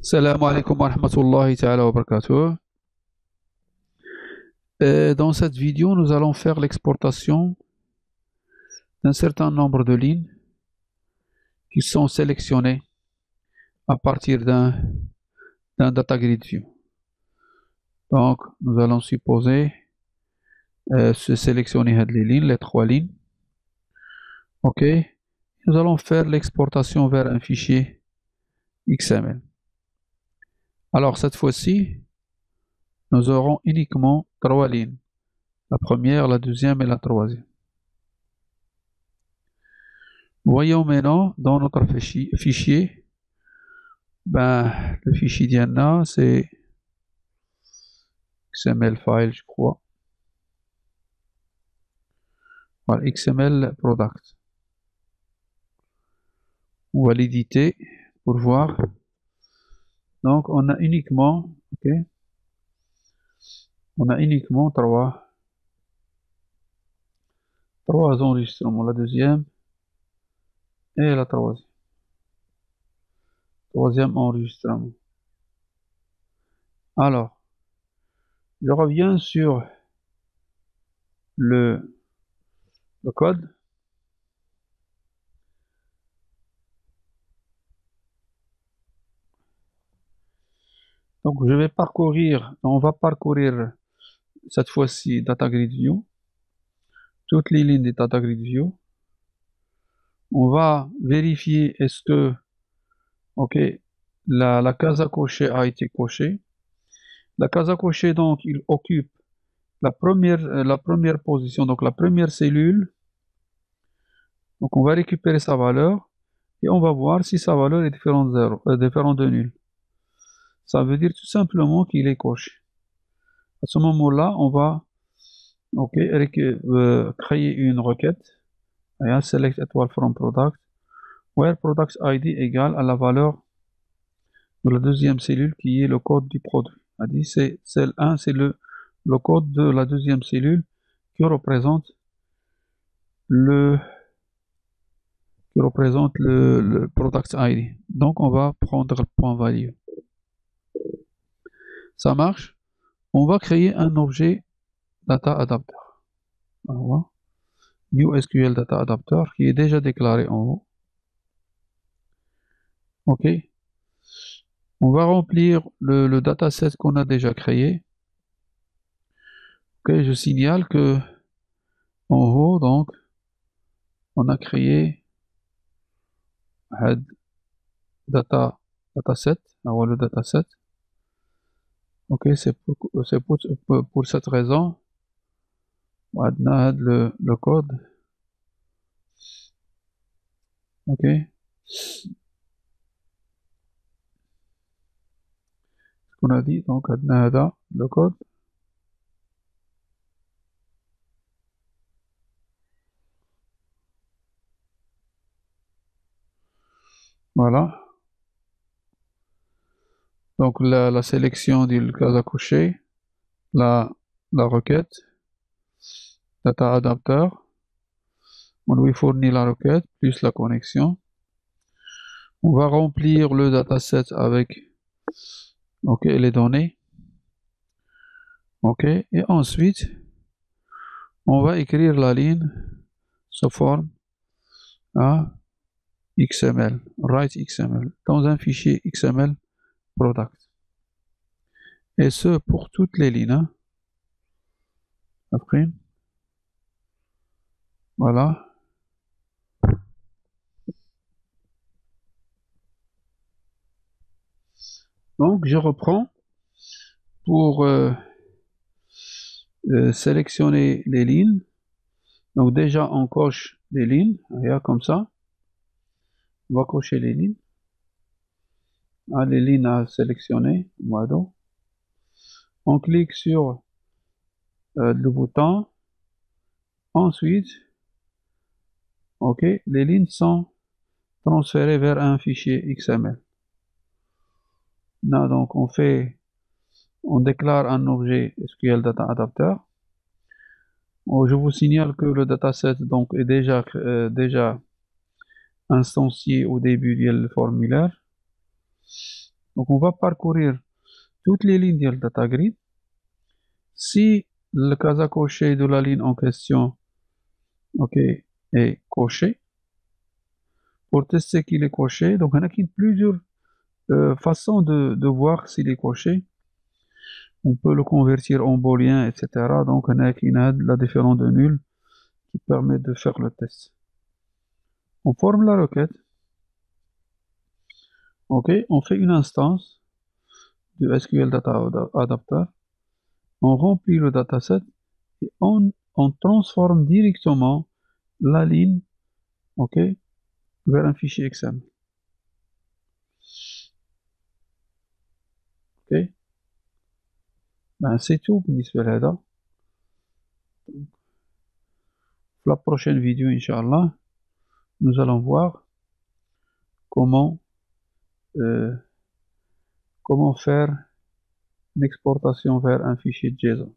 Salam alaikum wa rahmatullahi ta'ala wa barakatuh. Dans cette vidéo, nous allons faire l'exportation d'un certain nombre de lignes qui sont sélectionnées à partir d'un data grid view. Donc, nous allons supposer se sélectionner les lignes, les trois lignes. OK. Nous allons faire l'exportation vers un fichier XML. Alors, cette fois-ci, nous aurons uniquement trois lignes. La première, la deuxième et la troisième. Voyons maintenant dans notre fichier, le fichier Diana, c'est XML file, je crois. Voilà, XML product. On va l'éditer pour voir. Donc, on a uniquement, ok, on a uniquement trois enregistrements, la deuxième et la troisième. Troisième enregistrement. Alors, je reviens sur le code. Donc, on va parcourir cette fois-ci Data Grid View, toutes les lignes de Data Grid View. On va vérifier est-ce que, ok, la case à cocher a été cochée. La case à cocher, donc, il occupe la première position, donc la première cellule. Donc, on va récupérer sa valeur et on va voir si sa valeur est différente de nul. Ça veut dire tout simplement qu'il est coché. À ce moment-là, on va créer une requête. Select étoile from product, where product ID égale à la valeur de la deuxième cellule qui est le code du produit. C'est celle 1, c'est le code de la deuxième cellule qui représente le product ID. Donc on va prendre le point value. Ça marche. On va créer un objet data adapter. Alors, new SQL data adapter qui est déjà déclaré en haut. OK. On va remplir le dataset qu'on a déjà créé. OK, je signale que en haut, donc, on a créé dataset. Alors, le dataset. OK, c'est pour cette raison. On a le code. OK. Ce qu'on a dit, donc, le code. Voilà. Donc, la sélection du case à cocher, la requête, data adapter. On lui fournit la requête plus la connexion. On va remplir le dataset avec les données. OK. Et ensuite, on va écrire la ligne sous forme à XML, write XML, dans un fichier XML product. Et ce pour toutes les lignes. Après, voilà. Donc, je reprends pour sélectionner les lignes. Donc, déjà, on coche les lignes. Regarde comme ça. On va cocher les lignes. Les lignes à sélectionner. Voilà. On clique sur le bouton. Ensuite, OK, les lignes sont transférées vers un fichier XML. Là, donc, on déclare un objet SQL Data Adapter. Je vous signale que le dataset donc est déjà instancié au début du formulaire. Donc on va parcourir toutes les lignes de data grid. Si le casa coché de la ligne en question, ok, est coché, pour tester qu'il est coché, donc on a plusieurs façons de voir s'il est coché. On peut le convertir en booléen, etc. Donc on a la différence de nul qui permet de faire le test. On forme la requête. Ok, on fait une instance de SQL Data Adapter. On remplit le dataset et on transforme directement la ligne, ok, vers un fichier XML. Ok, ben c'est tout بالنسبة لهذا. La prochaine vidéo, Inch'Allah, nous allons voir comment comment faire l'exportation vers un fichier JSON.